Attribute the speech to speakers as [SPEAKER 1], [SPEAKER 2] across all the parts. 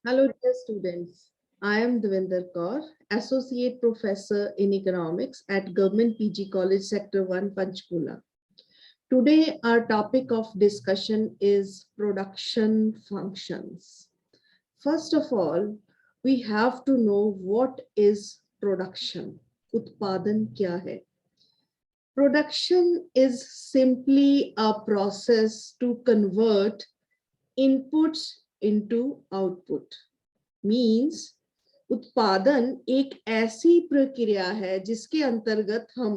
[SPEAKER 1] Hello, dear students. I am Devinder Kaur, Associate Professor in Economics at Government PG College, Sector 1, Panchkula. Today, our topic of discussion is production functions. First of all, we have to know what is production. Utpadan kya hai? Production is simply a process to convert inputs into output. Means उत्पादन एक ऐसी प्रक्रिया है जिसके अंतर्गत हम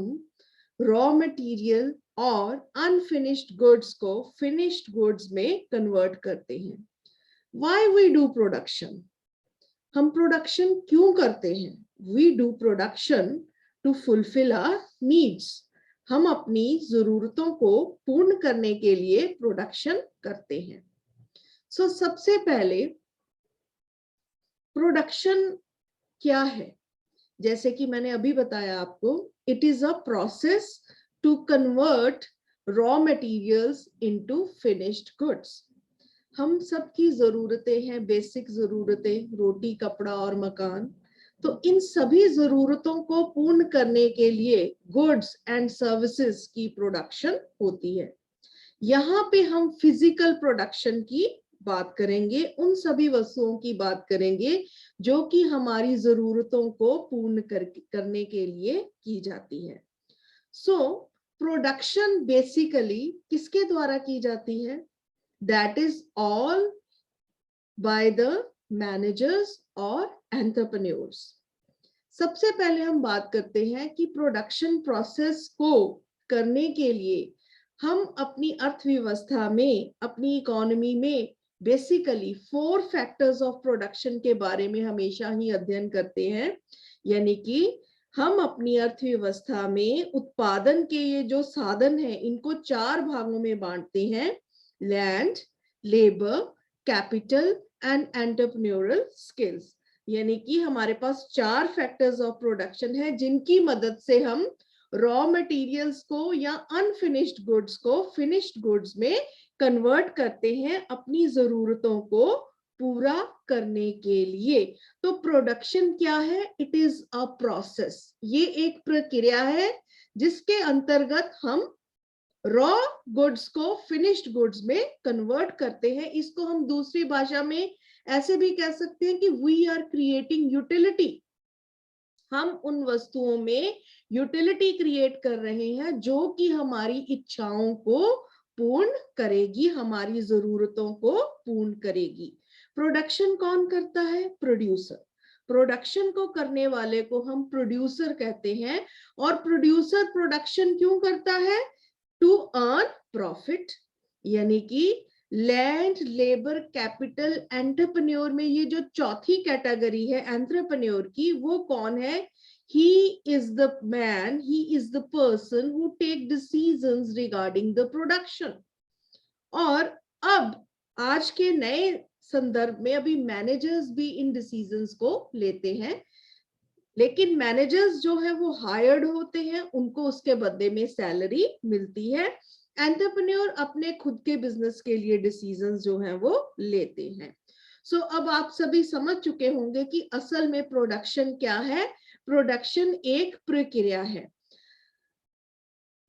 [SPEAKER 1] raw material और unfinished goods को फिनिश्ड गुड्स में कन्वर्ट करते हैं. Why we do production? हम प्रोडक्शन क्यों करते हैं? We do production to fulfil our needs. हम अपनी जरूरतों को पूर्ण करने के लिए प्रोडक्शन करते हैं. सो सबसे पहले प्रोडक्शन क्या है? जैसे कि मैंने अभी बताया आपको, it is a process to convert raw materials into finished goods. हम सबकी जरूरतें हैं, बेसिक जरूरतें, रोटी, कपड़ा और मकान. तो इन सभी जरूरतों को पूर्ण करने के लिए गुड्स एंड सर्विसेज की प्रोडक्शन होती है. यहाँ पे हम फिजिकल प्रोडक्शन की बात करेंगे, उन सभी वस्तुओं की बात करेंगे जो कि हमारी जरूरतों को पूर्ण करने के लिए की जाती है. सो प्रोडक्शन बेसिकली किसके द्वारा की जाती है? That is all by the managers और एंटरप्रेन्योर्स. सबसे पहले हम बात करते हैं कि प्रोडक्शन प्रोसेस को करने के लिए हम अपनी अर्थव्यवस्था में, अपनी इकोनॉमी में बेसिकली 4 फैक्टर्स ऑफ प्रोडक्शन के बारे में हमेशा ही अध्ययन करते हैं. यानी कि हम अपनी अर्थव्यवस्था में उत्पादन के ये जो साधन हैं इनको 4 भागों में बांटते हैं: land, labour, capital and entrepreneurial skills. यानी कि हमारे पास 4 फैक्टर्स ऑफ प्रोडक्शन है जिनकी मदद से हम रॉ मटेरियल्स को या अनफिनिश्ड गुड्स को फिनिश्ड गुड्स में कन्वर्ट करते हैं अपनी जरूरतों को पूरा करने के लिए. तो प्रोडक्शन क्या है? It is a process. ये एक प्रक्रिया है जिसके अंतर्गत हम रॉ गुड्स को फिनिश्ड गुड्स में कन्वर्ट करते हैं. इसको हम दूसरी भाषा में ऐसे भी कह सकते हैं कि वी आर क्रिएटिंग यूटिलिटी. हम उन वस्तुओं में यूटिलिटी क्रिएट कर रहे हैं जो कि हमारी इच्छाओं को पूर्ण करेगी, हमारी जरूरतों को पूर्ण करेगी. प्रोडक्शन कौन करता है? प्रोड्यूसर. प्रोडक्शन को करने वाले को हम प्रोड्यूसर कहते हैं. और प्रोड्यूसर प्रोडक्शन क्यों करता है? To earn profit. यानी कि लैंड, लेबर, कैपिटल, एंटरप्रेन्योर में ये जो चौथी कैटेगरी है एंटरप्रेन्योर की, वो कौन है? He is the man, he is the person who take decisions regarding the production. और अब आज के नए संदर्भ में अभी मैनेजर्स भी इन डिसीजंस को लेते हैं, लेकिन मैनेजर्स जो है वो हायर्ड होते हैं, उनको उसके बदले में सैलरी मिलती है. एंटरप्रेन्योर अपने खुद के बिजनेस के लिए डिसीजंस जो हैं वो लेते हैं. सो अब आप सभी समझ चुके होंगे कि असल में प्रोडक्शन क्या है. प्रोडक्शन एक प्रक्रिया है.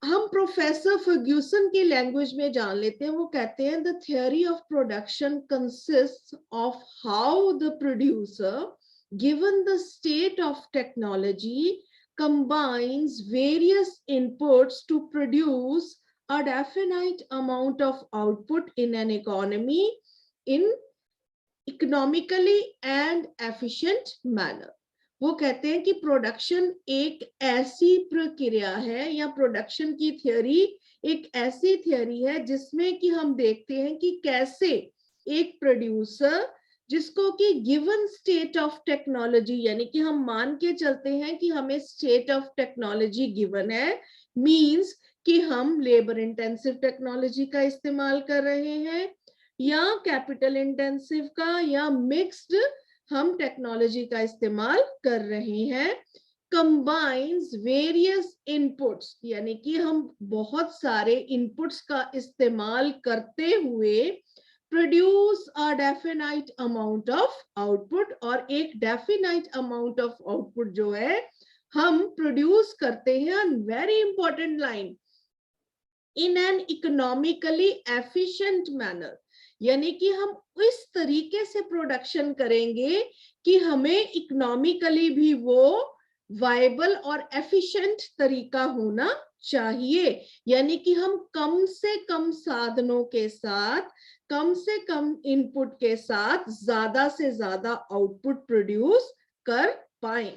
[SPEAKER 1] हम प्रोफेसर फर्ग्यूसन की लैंग्वेज में जान लेते हैं. वो कहते हैं the theory of production consist of how the producer given the state of technology combines various inputs to produce a definite amount of output in an economy in economically and efficient manner. वो कहते हैं कि production एक ऐसी प्रक्रिया है या production की थ्योरी एक ऐसी थ्योरी है जिसमें कि हम देखते हैं कि कैसे एक प्रोड्यूसर, जिसको कि गिवन स्टेट ऑफ टेक्नोलॉजी, यानी कि हम मान के चलते हैं कि हमें स्टेट ऑफ टेक्नोलॉजी गिवन है, मींस कि हम लेबर इंटेंसिव टेक्नोलॉजी का इस्तेमाल कर रहे हैं या कैपिटल इंटेंसिव का या मिक्स्ड हम टेक्नोलॉजी का इस्तेमाल कर रहे हैं. कंबाइंस वेरियस इनपुट्स, यानी कि हम बहुत सारे इनपुट्स का इस्तेमाल करते हुए produce a definite amount of output, और एक डेफिनाइट अमाउंट ऑफ आउटपुट जो है हम प्रोड्यूस करते हैं, very important line, in an economically efficient manner, यानी कि हम इस तरीके से प्रोडक्शन करेंगे कि हमें इकोनॉमिकली भी वो वायबल और एफिशिएंट तरीका होना चाहिए, यानी कि हम कम से कम साधनों के साथ, कम से कम इनपुट के साथ ज्यादा से ज्यादा आउटपुट प्रोड्यूस कर पाए।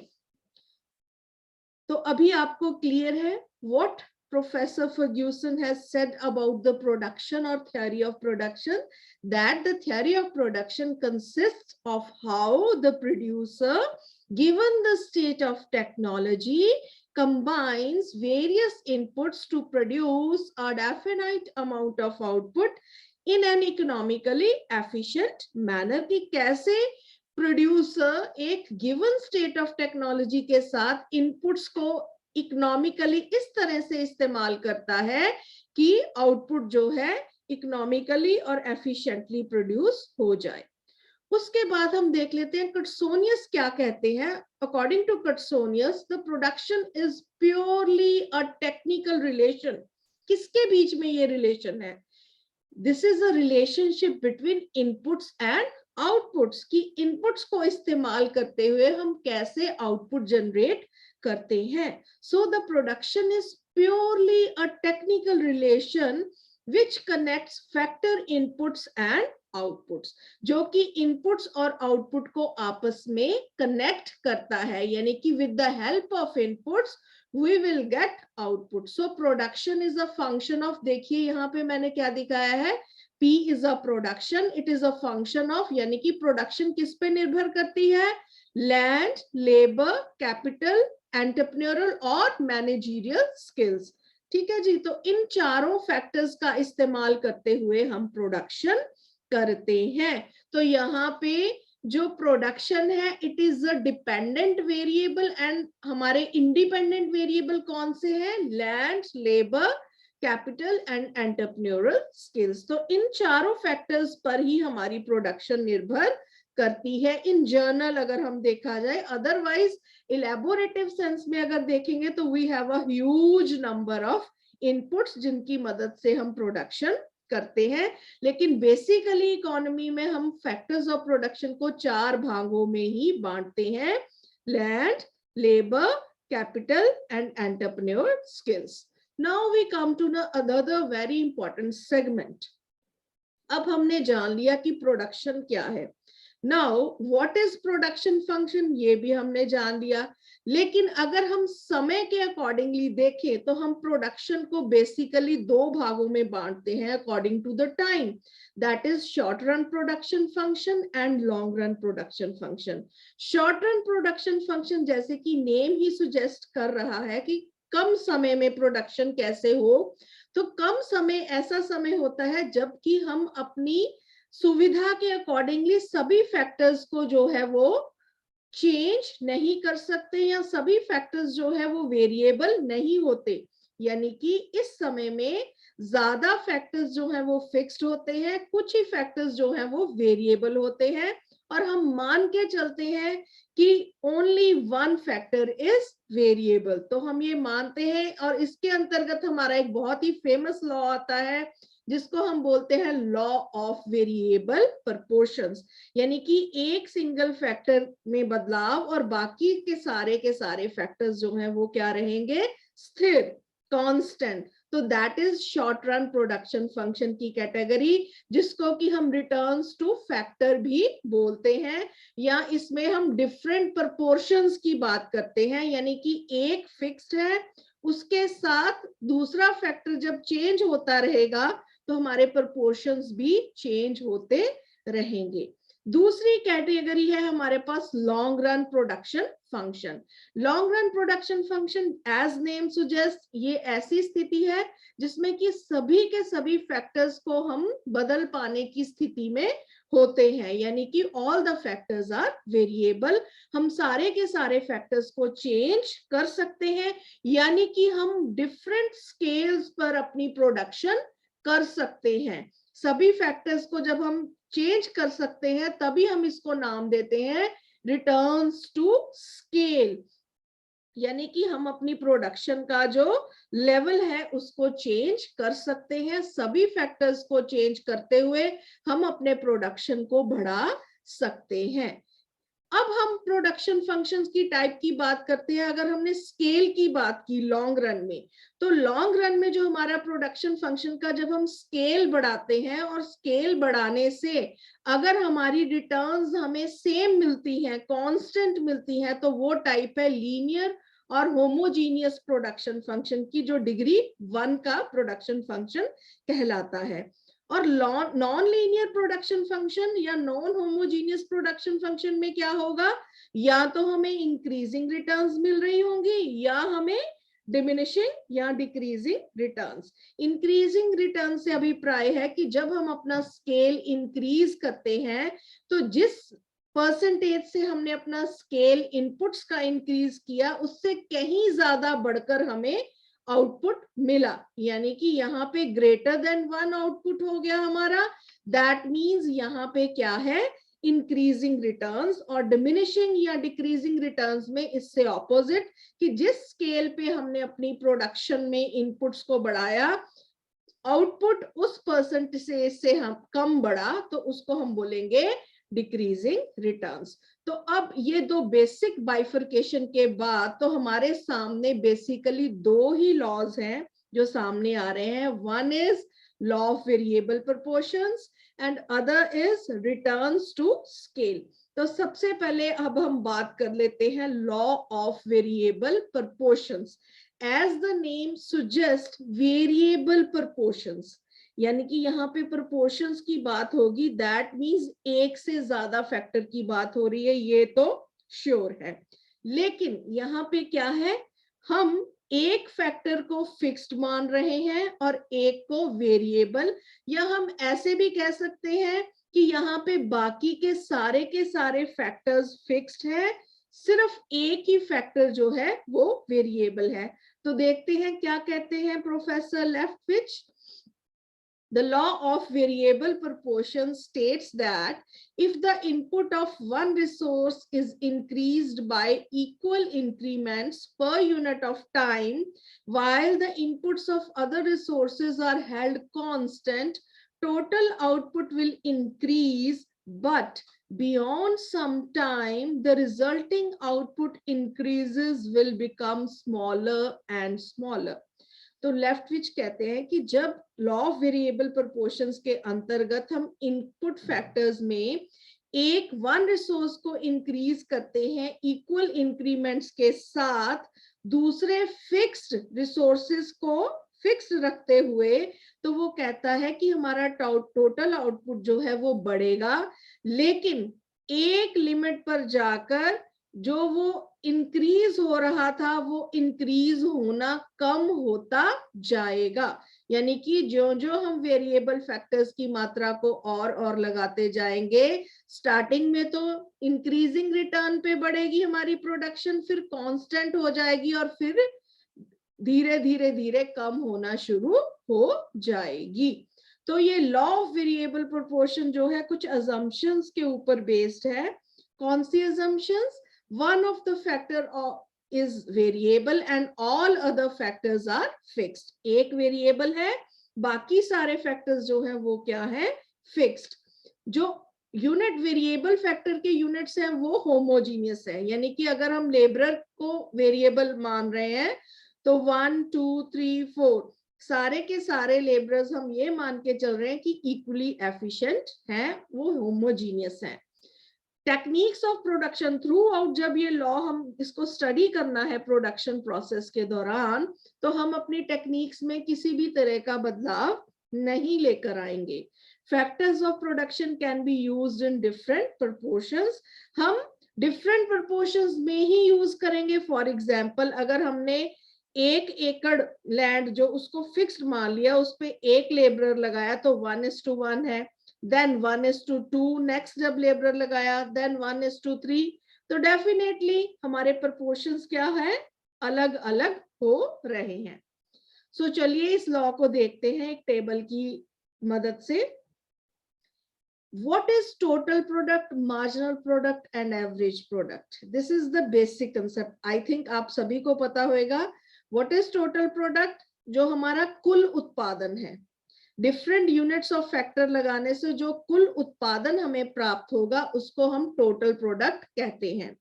[SPEAKER 1] तो अभी आपको क्लियर है what Professor Ferguson has said about the production or theory of production, that the theory of production consists of how the producer, given the state of technology, combines various inputs to produce a definite amount of output in an economically efficient manner। कि कैसे producer एक given state of technology के साथ inputs को economically इस तरह से इस्तेमाल करता है कि आउटपुट जो है इकोनॉमिकली और एफिशिएंटली प्रोड्यूस हो जाए। उसके बाद हम देख लेते हैं कटसोनियस क्या कहते हैं। According to Koutsoyiannis, the production is purely a technical relation. किसके बीच में ये रिलेशन है? This is a relationship between inputs and outputs, की इनपुट्स को इस्तेमाल करते हुए हम कैसे आउटपुट जनरेट करते हैं। So the production is purely a technical relation which connects factor inputs and outputs, जो कि इनपुट्स और आउटपुट को आपस में कनेक्ट करता है, यानी कि with the help of inputs we will get output। so production is a function of, देखिए यहाँ पे मैंने क्या दिखाया है, P is a production, it is a function of, यानी कि प्रोडक्शन किस पे निर्भर करती है? लैंड, लेबर, कैपिटल, एंटरप्रेन्योरल और मैनेजरियल स्किल्स। ठीक है जी, तो इन चारों फैक्टर्स का इस्तेमाल करते हुए हम प्रोडक्शन करते हैं। तो यहाँ पे जो प्रोडक्शन है it is a dependent variable, and हमारे इंडिपेंडेंट वेरिएबल कौन से हैं? Land, labour, capital and entrepreneurial skills. तो इन चारों फैक्टर्स पर ही हमारी प्रोडक्शन निर्भर करती है इन जनरल, अगर हम देखा जाए। अदरवाइज इलेबोरेटिव सेंस में अगर देखेंगे तो we have a huge number of inputs जिनकी मदद से हम प्रोडक्शन करते हैं। लेकिन बेसिकली इकोनॉमी में हम फैक्टर्स ऑफ प्रोडक्शन को चार भागों में ही बांटते हैं: land, labour, capital and entrepreneur skills. Now we come to another very important segment. अब हमने जान लिया कि प्रोडक्शन क्या है। Now what is production function, ये भी हमने जान लिया। लेकिन अगर हम समय के अकॉर्डिंगली देखें तो हम प्रोडक्शन को बेसिकली दो भागों में बांटते हैं according to the time, that is short run production function and long run production function. Short run production function, जैसे कि नेम ही सुजेस्ट कर रहा है कि कम समय में प्रोडक्शन कैसे हो, तो कम समय ऐसा समय होता है जबकि हम अपनी सुविधा के अकॉर्डिंगली सभी फैक्टर्स को जो है वो चेंज नहीं कर सकते, या सभी फैक्टर्स जो है वो वेरिएबल नहीं होते, यानी कि इस समय में ज्यादा फैक्टर्स जो है वो फिक्स्ड होते हैं, कुछ ही फैक्टर्स जो है वो वेरिएबल होते हैं, और हम मान के चलते हैं कि only one factor is variable. तो हम ये मानते हैं, और इसके अंतर्गत हमारा एक बहुत ही फेमस लॉ आता है जिसको हम बोलते हैं लॉ ऑफ वेरिएबल प्रपोर्शंस, यानी कि एक सिंगल फैक्टर में बदलाव और बाकी के सारे फैक्टर्स जो हैं वो क्या रहेंगे? स्थिर, कांस्टेंट। तो that is short run production function की कैटेगरी, जिसको कि हम रिटर्न्स टू फैक्टर भी बोलते हैं, या इसमें हम डिफरेंट प्रपोर्शंस की बात करते हैं, यानी कि एक फिक्स्ड है, उसके साथ दूसरा फैक्टर जब चेंज होता रहेगा तो हमारे प्रपोर्शंस भी चेंज होते रहेंगे। दूसरी कैटेगरी है हमारे पास long run production function. Long run production function as name suggest, ये ऐसी स्थिति है जिसमें कि सभी के सभी फैक्टर्स को हम बदल पाने की स्थिति में होते हैं, यानी कि all the factors are variable. हम सारे के सारे फैक्टर्स को चेंज कर सकते हैं, यानी कि हम डिफरेंट स्केल्स पर अपनी प्रोडक्शन कर सकते हैं। सभी फैक्टर्स को जब हम चेंज कर सकते हैं तभी हम इसको नाम देते हैं रिटर्न्स टू स्केल, यानी कि हम अपनी प्रोडक्शन का जो लेवल है उसको चेंज कर सकते हैं। सभी फैक्टर्स को चेंज करते हुए हम अपने प्रोडक्शन को बढ़ा सकते हैं। अब हम प्रोडक्शन फंक्शंस की टाइप की बात करते हैं। अगर हमने स्केल की बात की लॉन्ग रन में, तो लॉन्ग रन में जो हमारा प्रोडक्शन फंक्शन का जब हम स्केल बढ़ाते हैं और स्केल बढ़ाने से अगर हमारी रिटर्न्स हमें सेम मिलती हैं, कांस्टेंट मिलती हैं, तो वो टाइप है लीनियर और होमोजीनियस प्रोडक्शन फंक्शन की, जो डिग्री 1 का प्रोडक्शन फंक्शन कहलाता है। और नॉन लीनियर प्रोडक्शन फंक्शन या नॉन होमोजीनियस प्रोडक्शन फंक्शन में क्या होगा, या तो हमें इंक्रीजिंग रिटर्न्स मिल रही होंगी या हमें डिमिनिशिंग या डिक्रीजिंग रिटर्न्स। इंक्रीजिंग रिटर्न से अभिप्राय है कि जब हम अपना स्केल इंक्रीज करते हैं तो जिस परसेंटेज से हमने अपना स्केल इनपुट्स का इंक्रीज किया उससे कहीं ज्यादा बढ़कर हमें आउटपुट मिला, यानी कि यहाँ पे ग्रेटर देन 1 आउटपुट हो गया हमारा। दैट मीन्स यहाँ पे क्या है, इंक्रीजिंग रिटर्न्स। और डिमिनिशिंग या डिक्रीजिंग रिटर्न्स में इससे ऑपोजिट, कि जिस स्केल पे हमने अपनी प्रोडक्शन में इनपुट्स को बढ़ाया, आउटपुट उस परसेंटेज से हम कम बढ़ा तो उसको हम बोलेंगे डिक्रीजिंग रिटर्न्स। तो अब ये दो बेसिक बाइफरकेशन के बाद तो हमारे सामने बेसिकली दो ही लॉज हैं जो सामने आ रहे हैं। One is law of variable proportions and other is returns to scale. तो सबसे पहले अब हम बात कर लेते हैं law of variable proportions. As the name suggest variable proportions, यानी कि यहाँ पे प्रोपोर्शंस की बात होगी, दैट मीन्स एक से ज्यादा फैक्टर की बात हो रही है, ये तो श्योर है। लेकिन यहाँ पे क्या है, हम एक फैक्टर को फिक्स्ड मान रहे हैं और एक को वेरिएबल, या हम ऐसे भी कह सकते हैं कि यहाँ पे बाकी के सारे फैक्टर्स फिक्स्ड है, सिर्फ एक ही फैक्टर जो है वो वेरिएबल है। तो देखते हैं क्या कहते हैं professor लेफ्टविच। The law of variable proportion states that if the input of one resource is increased by equal increments per unit of time, while the inputs of other resources are held constant, total output will increase, but beyond some time, the resulting output increases will become smaller and smaller. तो लेफ्टविच कहते हैं कि जब law of variable proportions के अंतर्गत हम input factors में एक वन रिसोर्स को इंक्रीज करते हैं इक्वल इंक्रीमेंट्स के साथ दूसरे फिक्स्ड रिसोर्सेस को फिक्स्ड रखते हुए, तो वो कहता है कि हमारा टोटल आउटपुट जो है वो बढ़ेगा, लेकिन एक लिमिट पर जाकर जो वो इंक्रीज हो रहा था वो इंक्रीज होना कम होता जाएगा। यानी कि जो जो हम वेरिएबल फैक्टर्स की मात्रा को और लगाते जाएंगे, स्टार्टिंग में तो इंक्रीजिंग रिटर्न पे बढ़ेगी हमारी प्रोडक्शन, फिर कांस्टेंट हो जाएगी और फिर धीरे धीरे धीरे कम होना शुरू हो जाएगी। तो ये लॉ ऑफ वेरिएबल प्रोपोर्शन जो है कुछ अजम्पशंस के ऊपर बेस्ड है। कौन सी assumptions? One of the factor is variable and all other factors are fixed. एक वेरिएबल है, बाकी सारे फैक्टर्स जो है वो क्या है, फिक्स्ड। जो यूनिट वेरिएबल फैक्टर के यूनिट्स हैं वो होमोजीनियस है, यानी कि अगर हम लेबरर को वेरिएबल मान रहे हैं तो 1 2 3 4 सारे के सारे लेबरर्स हम ये मान के चल रहे हैं कि इक्वली एफिशिएंट हैं, वो होमोजीनियस हैं। Techniques of production through out, जब ये लॉ हम इसको स्टडी करना है प्रोडक्शन प्रोसेस के दौरान, तो हम अपनी टेक्निक्स में किसी भी तरह का बदलाव नहीं लेकर आएंगे। Factors of production can be used in different proportions, हम डिफरेंट प्रोपोर्शंस में ही यूज करेंगे। फॉर एग्जांपल, अगर हमने 1 एकड़ लैंड जो उसको फिक्स्ड मान लिया, उस पे एक लेबरर लगाया तो 1:1 है, then 1:2, नेक्स्ट जब लेबरर लगाया then 1:3, तो डेफिनेटली हमारे प्रोपोर्शंस क्या है, अलग अलग हो रहे हैं। सो चलिए इस लॉ को देखते हैं एक टेबल की मदद से। What is total product, marginal product and average product? This is the basic concept. I think आप सभी को पता होगा. What is total product? जो हमारा कुल उत्पादन है. डिफरेंट यूनिट्स ऑफ फैक्टर लगाने से जो कुल उत्पादन हमें प्राप्त होगा उसको हम टोटल प्रोडक्ट कहते हैं.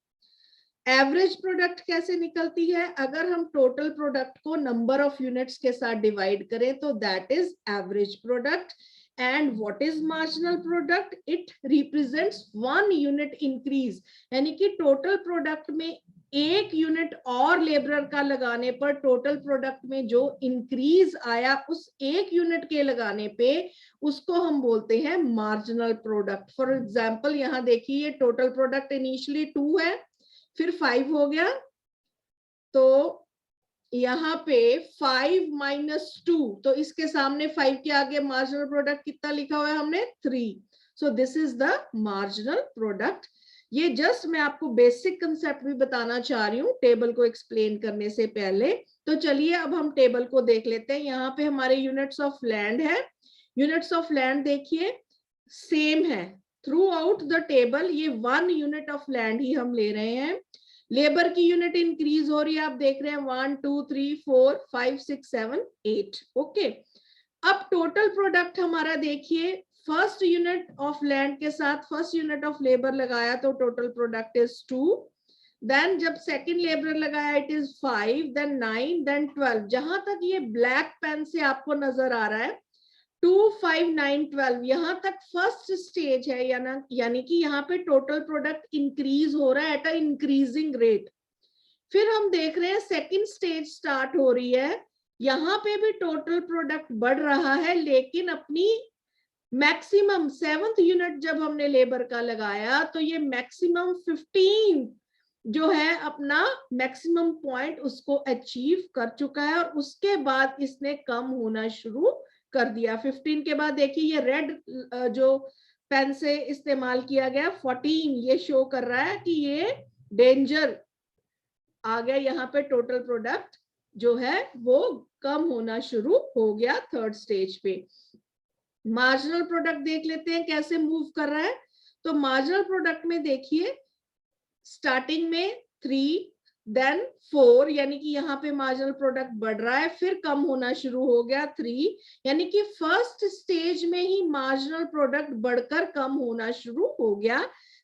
[SPEAKER 1] एवरेज प्रोडक्ट कैसे निकलती है? अगर हम टोटल प्रोडक्ट को नंबर ऑफ यूनिट्स के साथ डिवाइड करें तो that is average product. And what is marginal product? It represents 1 unit increase, यानी कि टोटल प्रोडक्ट में 1 यूनिट और लेबरर का लगाने पर टोटल प्रोडक्ट में जो इंक्रीज आया उस 1 यूनिट के लगाने पे उसको हम बोलते हैं मार्जिनल प्रोडक्ट. फॉर एग्जांपल यहाँ देखिए, टोटल प्रोडक्ट इनिशियली 2 है, फिर 5 हो गया, तो यहाँ पे 5 - 2, तो इसके सामने 5 के आगे मार्जिनल प्रोडक्ट कितना लिखा हुआ है हमने? 3. सो this is the marginal product. ये जस्ट मैं आपको बेसिक कंसेप्ट भी बताना चाह रही हूँ टेबल को एक्सप्लेन करने से पहले. तो चलिए अब हम टेबल को देख लेते हैं. यहाँ पे हमारे यूनिट्स ऑफ लैंड है. यूनिट्स ऑफ लैंड देखिए सेम है थ्रू आउट द टेबल. ये 1 यूनिट ऑफ लैंड ही हम ले रहे हैं. लेबर की यूनिट इंक्रीज हो रही है, आप देख रहे हैं 1 2 3 4 5 6 7 8. ओके, अब टोटल प्रोडक्ट हमारा देखिए, फर्स्ट यूनिट ऑफ लैंड के साथ फर्स्ट यूनिट ऑफ लेबर लगाया तो टोटल प्रोडक्ट इज 2. देन जब सेकंड लेबर लगाया इट इज 5, देन 9, देन 12. जहां तक ये ब्लैक पेन से आपको नजर आ रहा है 2 5 9 12, यहां तक फर्स्ट स्टेज है, यानी कि यहाँ पे टोटल प्रोडक्ट इंक्रीज हो रहा है एट अ इंक्रीजिंग रेट. फिर हम देख रहे हैं सेकंड स्टेज स्टार्ट हो रही है, यहाँ पे भी टोटल प्रोडक्ट बढ़ रहा है, लेकिन अपनी मैक्सिमम 7th यूनिट जब हमने लेबर का लगाया तो ये मैक्सिमम 15 जो है अपना मैक्सिमम पॉइंट उसको अचीव कर चुका है, और उसके बाद इसने कम होना शुरू कर दिया. 15 के बाद देखिए ये रेड जो पेन से इस्तेमाल किया गया 14, ये शो कर रहा है कि ये डेंजर आ गया. यहाँ पे टोटल प्रोडक्ट जो है वो कम होना शुरू हो गया थर्ड स्टेज पे. मार्जिनल प्रोडक्ट देख लेते हैं कैसे मूव कर रहा है. तो मार्जिनल प्रोडक्ट में देखिए स्टार्टिंग में 3, देन 4, यानी कि यहाँ पे मार्जिनल प्रोडक्ट बढ़ रहा है, फिर कम होना शुरू हो गया 3, यानी कि फर्स्ट स्टेज में ही मार्जिनल प्रोडक्ट बढ़कर कम होना शुरू हो गया.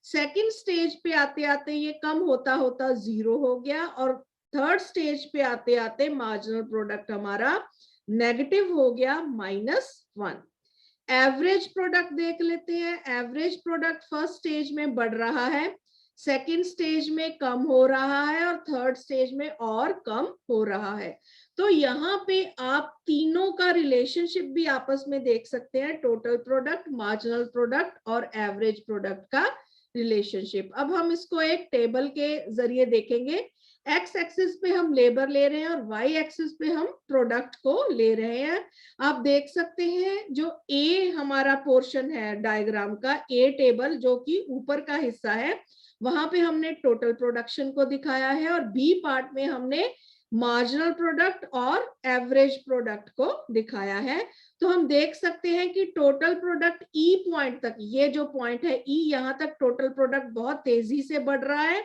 [SPEAKER 1] सेकंड स्टेज पे आते आते ये कम होता होता 0 हो गया, और थर्ड स्टेज पे आते आते मार्जिनल प्रोडक्ट हमारा नेगेटिव हो गया -1. एवरेज प्रोडक्ट देख लेते हैं. एवरेज प्रोडक्ट फर्स्ट स्टेज में बढ़ रहा है, सेकेंड स्टेज में कम हो रहा है, और थर्ड स्टेज में और कम हो रहा है. तो यहाँ पे आप तीनों का रिलेशनशिप भी आपस में देख सकते हैं, टोटल प्रोडक्ट, मार्जिनल प्रोडक्ट और एवरेज प्रोडक्ट का रिलेशनशिप. अब हम इसको एक टेबल के जरिए देखेंगे. एक्स एक्सिस पे हम लेबर ले रहे हैं और वाई एक्सिस पे हम प्रोडक्ट को ले रहे हैं. आप देख सकते हैं जो ए हमारा पोर्शन है डायग्राम का, ए टेबल जो कि ऊपर का हिस्सा है, वहां पे हमने टोटल प्रोडक्शन को दिखाया है, और बी पार्ट में हमने मार्जिनल प्रोडक्ट और एवरेज प्रोडक्ट को दिखाया है. तो हम देख सकते हैं कि टोटल प्रोडक्ट ई पॉइंट तक, ये जो पॉइंट है ई, यहाँ तक टोटल प्रोडक्ट बहुत तेजी से बढ़ रहा है.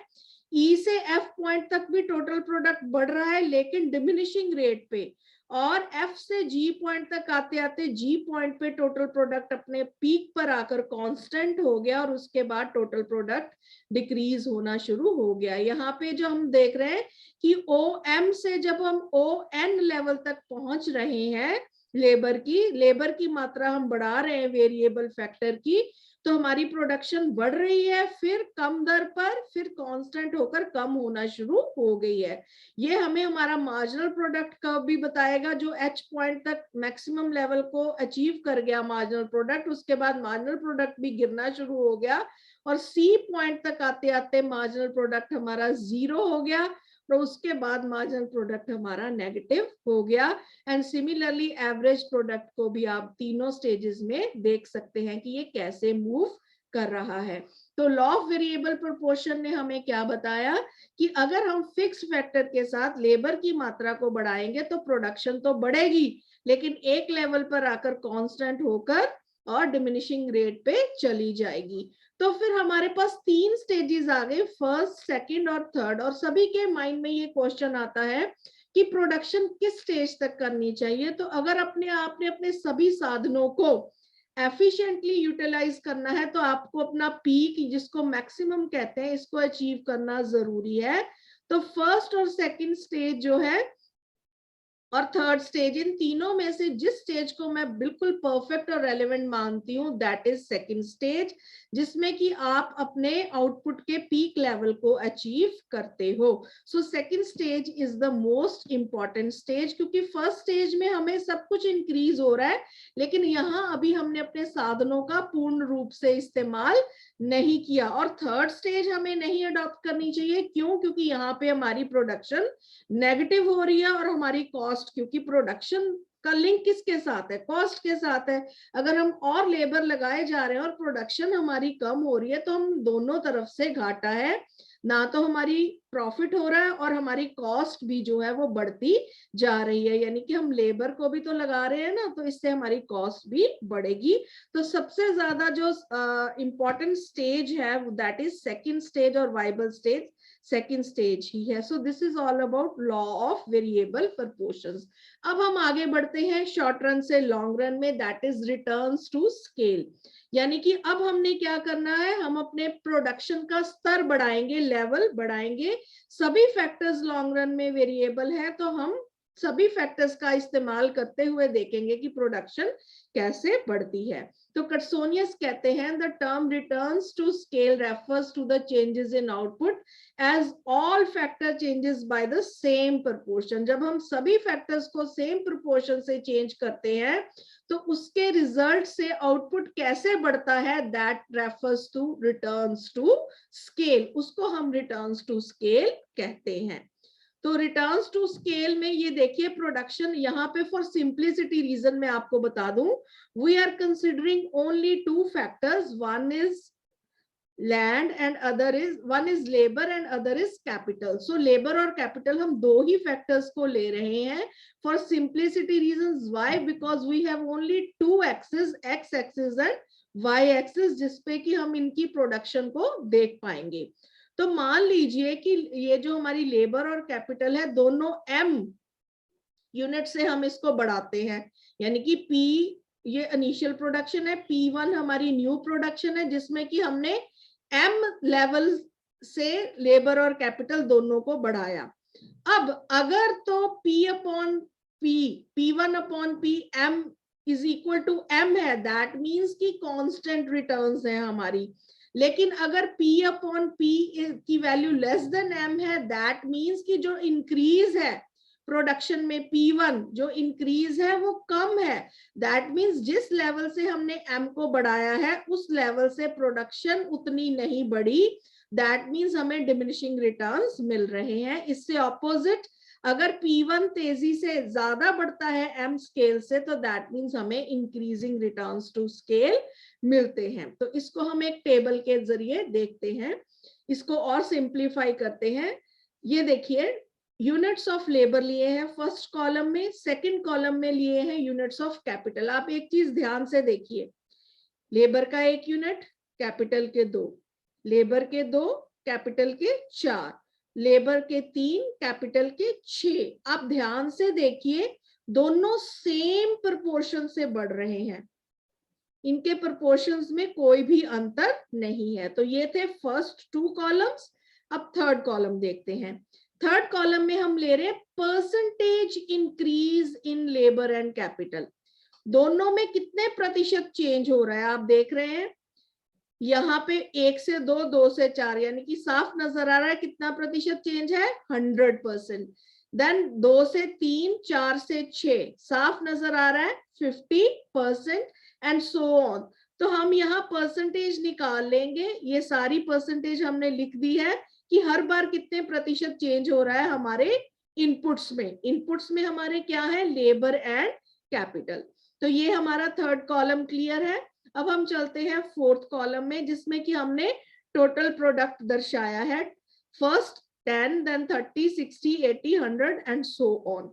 [SPEAKER 1] ई से एफ पॉइंट तक भी टोटल प्रोडक्ट बढ़ रहा है, लेकिन डिमिनिशिंग रेट पे, और एफ से जी पॉइंट तक आते आते जी पॉइंट पे टोटल प्रोडक्ट अपने पीक पर आकर कांस्टेंट हो गया, और उसके बाद टोटल प्रोडक्ट डिक्रीज होना शुरू हो गया. यहाँ पे जो हम देख रहे हैं कि ओ एम से जब हम ओ एन लेवल तक पहुंच रहे हैं, लेबर की मात्रा हम बढ़ा रहे हैं वेरिएबल फैक्टर की, तो हमारी प्रोडक्शन बढ़ रही है, फिर कम दर पर, फिर कांस्टेंट होकर कम होना शुरू हो गई है. ये हमें हमारा मार्जिनल प्रोडक्ट का भी बताएगा, जो एच पॉइंट तक मैक्सिमम लेवल को अचीव कर गया मार्जिनल प्रोडक्ट, उसके बाद मार्जिनल प्रोडक्ट भी गिरना शुरू हो गया, और सी पॉइंट तक आते आते मार्जिनल प्रोडक्ट हमारा 0 हो गया, तो उसके बाद मार्जिनल प्रोडक्ट हमारा नेगेटिव हो गया. एंड सिमिलरली एवरेज प्रोडक्ट को भी आप तीनों स्टेजेस में देख सकते हैं कि ये कैसे मूव कर रहा है. तो लॉ ऑफ वेरिएबल प्रोपोर्शन ने हमें क्या बताया कि अगर हम फिक्स फैक्टर के साथ लेबर की मात्रा को बढ़ाएंगे तो प्रोडक्शन तो बढ़ेगी, लेकिन एक लेवल पर आकर कांस्टेंट होकर और डिमिनिशिंग रेट पे चली जाएगी। तो फिर हमारे पास 3 स्टेजेस आ गए, फर्स्ट, सेकंड और थर्ड। और सभी के माइंड में ये क्वेश्चन आता है कि प्रोडक्शन किस स्टेज तक करनी चाहिए। तो अगर आपने अपने सभी साधनों को एफिशिएंटली यूटिलाइज करना है तो आपको अपना पीक, जिसको मैक्सिमम कहते हैं, इसको अचीव करना जरूरी है। तो फर्स्ट और सेकंड स्टेज जो है और थर्ड स्टेज, इन तीनों में से जिस स्टेज को मैं बिल्कुल परफेक्ट और रेलेवेंट मानती हूँ, दैट इज सेकंड स्टेज, जिसमें कि आप अपने आउटपुट के पीक लेवल को अचीव करते हो। So second stage is the most important stage, क्योंकि फर्स्ट स्टेज में हमें सब कुछ इंक्रीज हो रहा है, लेकिन यहाँ अभी हमने अपने साधनों का पूर्ण रूप से इस्तेमाल नहीं किया। और थर्ड स्टेज हमें नहीं अडॉप्ट करनी चाहिए, क्यों? क्योंकि यहाँ पे हमारी प्रोडक्शन नेगेटिव हो रही है और हमारी कॉस्ट, क्योंकि प्रोडक्शन का लिंक किसके साथ है? कॉस्ट के साथ है। अगर हम और लेबर लगाए जा रहे हैं और प्रोडक्शन हमारी कम हो रही है तो हम दोनों तरफ से घाटा है, ना तो हमारी प्रॉफिट हो रहा है और हमारी कॉस्ट भी जो है वो बढ़ती जा रही है। यानी कि हम लेबर को भी तो लगा रहे हैं ना, तो इससे हमारी कॉस्ट भी बढ़ेगी। तो सबसे ज्यादा जो इंपॉर्टेंट स्टेज है दैट इज सेकंड स्टेज, और वाइबल स्टेज सेकंड स्टेज ही है। So this is all about law of variable proportions. अब हम आगे बढ़ते हैं शॉर्ट रन से लॉन्ग रन में, that is returns to scale. यानी कि अब हमने क्या करना है, हम अपने प्रोडक्शन का स्तर बढ़ाएंगे, लेवल बढ़ाएंगे। सभी फैक्टर्स लॉन्ग रन में वेरिएबल है, तो हम सभी फैक्टर्स का इस्तेमाल करते हुए देखेंगे कि प्रोडक्शन कैसे बढ़ती है। तो कर्सोनियस कहते हैं the term returns to scale refers to the changes in output as all factor changes by the same proportion. जब हम सभी फैक्टर्स को सेम प्रोपोर्शन से चेंज करते हैं तो उसके रिजल्ट से आउटपुट कैसे बढ़ता है, that refers to returns to scale. उसको हम रिटर्न्स टू स्केल कहते हैं। तो रिटर्न्स टू स्केल में ये देखिए प्रोडक्शन, यहाँ पे फॉर सिंप्लिसिटी रीजन मैं आपको बता दूं, we are considering only 2 factors, one is land and other is, one is labour and other is capital. So labour और कैपिटल हम 2 ही फैक्टर्स को ले रहे हैं for simplicity reasons. Why? Because we have only 2 axis, X axis and Y axis, जिसपे कि हम इनकी प्रोडक्शन को देख पाएंगे। तो मान लीजिए कि ये जो हमारी लेबर और कैपिटल है, दोनों m यूनिट से हम इसको बढ़ाते हैं। यानी कि P ये इनिशियल प्रोडक्शन है, P1 हमारी न्यू प्रोडक्शन है, जिसमें कि हमने m लेवल से लेबर और कैपिटल दोनों को बढ़ाया। अब अगर तो P upon P, P1 upon P, m is equal to m है, दैट मीन्स कि कांस्टेंट रिटर्न्स है हमारी। लेकिन अगर P अपॉन P की वैल्यू लेस देन m है, दैट मीन्स कि जो इंक्रीज है प्रोडक्शन में P1, जो इंक्रीज है वो कम है। दैट मीन्स जिस लेवल से हमने m को बढ़ाया है उस लेवल से प्रोडक्शन उतनी नहीं बढ़ी, दैट मीन्स हमें डिमिनिशिंग रिटर्न्स मिल रहे हैं। इससे ऑपोजिट, अगर P1 तेजी से ज्यादा बढ़ता है m स्केल से, तो दैट मीन्स हमें इंक्रीजिंग रिटर्न्स टू स्केल मिलते हैं। तो इसको हम एक टेबल के जरिए देखते हैं, इसको और सिंप्लीफाई करते हैं। ये देखिए यूनिट्स ऑफ लेबर लिए हैं फर्स्ट कॉलम में, सेकंड कॉलम में लिए हैं यूनिट्स ऑफ कैपिटल। आप एक चीज ध्यान से देखिए, लेबर का 1 यूनिट, कैपिटल के 2, लेबर के 2, कैपिटल के 4, लेबर के 3, कैपिटल के 6। आप ध्यान से देखिए दोनों सेम प्रोपोर्शन से बढ़ रहे हैं, इनके प्रोपोर्शंस में कोई भी अंतर नहीं है। तो ये थे फर्स्ट 2 कॉलम्स। अब थर्ड कॉलम देखते हैं। थर्ड कॉलम में हम ले रहे हैं percentage increase in labour and capital. दोनों में कितने प्रतिशत चेंज हो रहा है आप देख रहे हैं, यहाँ पे 1 से 2, 2 से 4, यानी कि साफ नजर आ रहा है कितना प्रतिशत चेंज है, 100%। देन 2 से 3, 4 से 6, साफ नजर आ रहा है 50%, एंड सो ऑन। तो हम यहाँ परसेंटेज निकाल लेंगे, ये सारी परसेंटेज हमने लिख दी है कि हर बार कितने प्रतिशत चेंज हो रहा है हमारे इनपुट्स में। इनपुट्स में हमारे क्या है, लेबर एंड कैपिटल। तो ये हमारा थर्ड कॉलम क्लियर है। अब हम चलते हैं फोर्थ कॉलम में, जिसमें कि हमने टोटल प्रोडक्ट दर्शाया है, first 10, then 30, 60, 80, 100 and so on.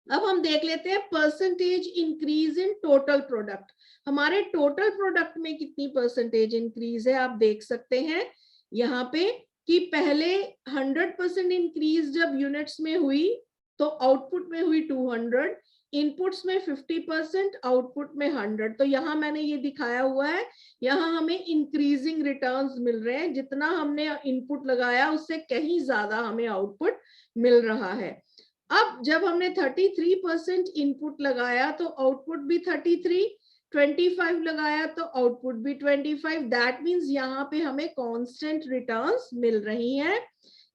[SPEAKER 1] अब हम देख लेते हैं percentage increase in total product. हमारे टोटल प्रोडक्ट में कितनी परसेंटेज इंक्रीज है आप देख सकते हैं यहाँ पे कि पहले 100% इंक्रीज जब यूनिट्स में हुई तो आउटपुट में हुई 200, इनपुट्स में 50%, आउटपुट में 100। तो यहाँ मैंने ये दिखाया हुआ है, यहाँ हमें इंक्रीजिंग रिटर्न्स मिल रहे हैं, जितना हमने इनपुट लगाया उससे कहीं ज्यादा हमें आउटपुट मिल रहा है। अब जब हमने 33% इनपुट लगाया तो आउटपुट भी 33, 25 लगाया तो आउटपुट भी 25। दैट मीन्स यहाँ पे हमें कांस्टेंट रिटर्न्स मिल रही हैं।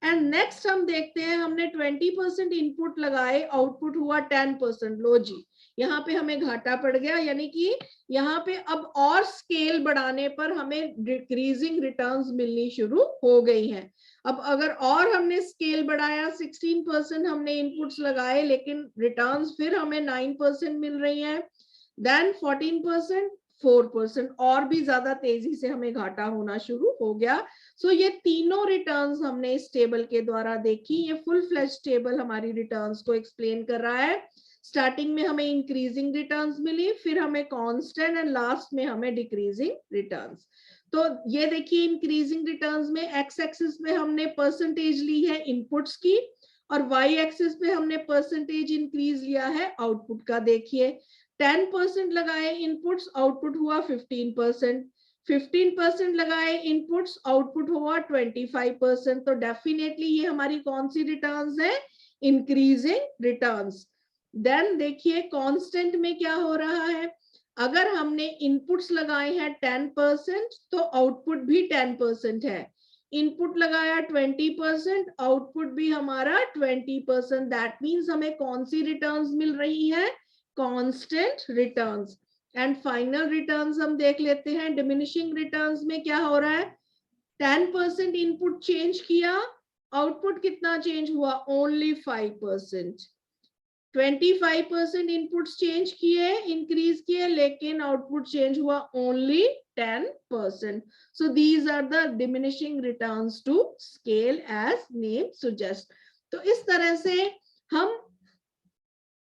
[SPEAKER 1] एंड नेक्स्ट हम देखते हैं, हमने 20% इनपुट लगाए, आउटपुट हुआ 10%। लो जी, यहाँ पे हमें घाटा पड़ गया, यानी कि यहाँ पे अब और स्केल बढ़ाने पर हमें डिक्रीजिंग रिटर्न्स मिलनी शुरू हो गई हैं। अब अगर और हमने स्केल बढ़ाया, 16% हमने इनपुट्स लगाए लेकिन रिटर्न्स फिर हमें 9% मिल रही हैं, देन 14%, 4%, और भी ज्यादा तेजी से हमें घाटा होना शुरू हो गया। सो ये तीनों रिटर्न्स हमने इस टेबल के द्वारा देखी। ये फुल फ्लैश टेबल हमारी रिटर्न्स को एक्सप्लेन कर रहा है। स्टार्टिंग में हमें इंक्रीजिंग रिटर्न्स मिली, फिर हमें कांस्टेंट, एंड लास्ट में हमें डिक्रीजिंग रिटर्न्स। तो ये देखिए इंक्रीजिंग रिटर्न्स में एक्स एक्सिस पे हमने परसेंटेज ली है इनपुट्स की, और वाई एक्सिस पे हमने परसेंटेज इंक्रीज लिया है आउटपुट का। देखिए 10% लगाए इनपुट्स, आउटपुट हुआ 15%, 15% लगाए इनपुट्स, आउटपुट हुआ 25%। तो डेफिनेटली ये हमारी कौन सी रिटर्न्स है, इंक्रीजिंग रिटर्न्स। देन देखिए कांस्टेंट में क्या हो रहा है, अगर हमने इनपुट्स लगाए हैं 10% तो आउटपुट भी 10% है, इनपुट लगाया 20%, आउटपुट भी हमारा 20%। दैट मीन्स हमें कौन सी रिटर्न्स मिल रही है, constant returns. And final returns हम देख लेते हैं। डिमिनिशिंग रिटर्न्स में क्या हो रहा है, 10% इनपुट चेंज किया, आउटपुट कितना चेंज हुआ, ओनली 5%। 25% इनपुट्स चेंज किए, इंक्रीज किए, लेकिन आउटपुट चेंज हुआ only 10%. So these are the diminishing returns to scale as name suggests. तो इस तरह से हम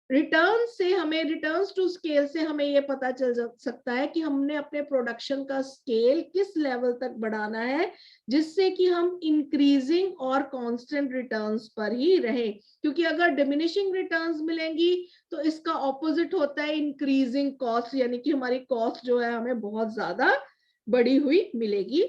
[SPEAKER 1] रिटर्न से, हमें रिटर्न्स टू स्केल से हमें ये पता चल सकता है कि हमने अपने प्रोडक्शन का स्केल किस लेवल तक बढ़ाना है, जिससे कि हम इंक्रीजिंग और कांस्टेंट रिटर्न्स पर ही रहे। क्योंकि अगर डिमिनिशिंग रिटर्न्स मिलेंगी तो इसका ऑपोजिट होता है इंक्रीजिंग कॉस्ट, यानी कि हमारी कॉस्ट जो है हमें बहुत ज्यादा बढ़ी हुई मिलेगी।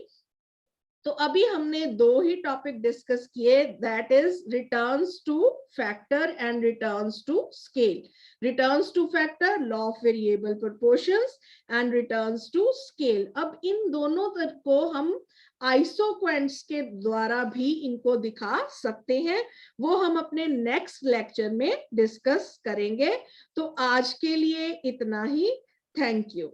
[SPEAKER 1] तो अभी हमने दो ही टॉपिक डिस्कस किए, that is returns to factor and returns to scale. Returns to factor, law of variable proportions, and returns to scale. अब इन दोनों को हम आइसोक्वेंट्स के द्वारा भी इनको दिखा सकते हैं, वो हम अपने नेक्स्ट लेक्चर में डिस्कस करेंगे। तो आज के लिए इतना ही, थैंक यू।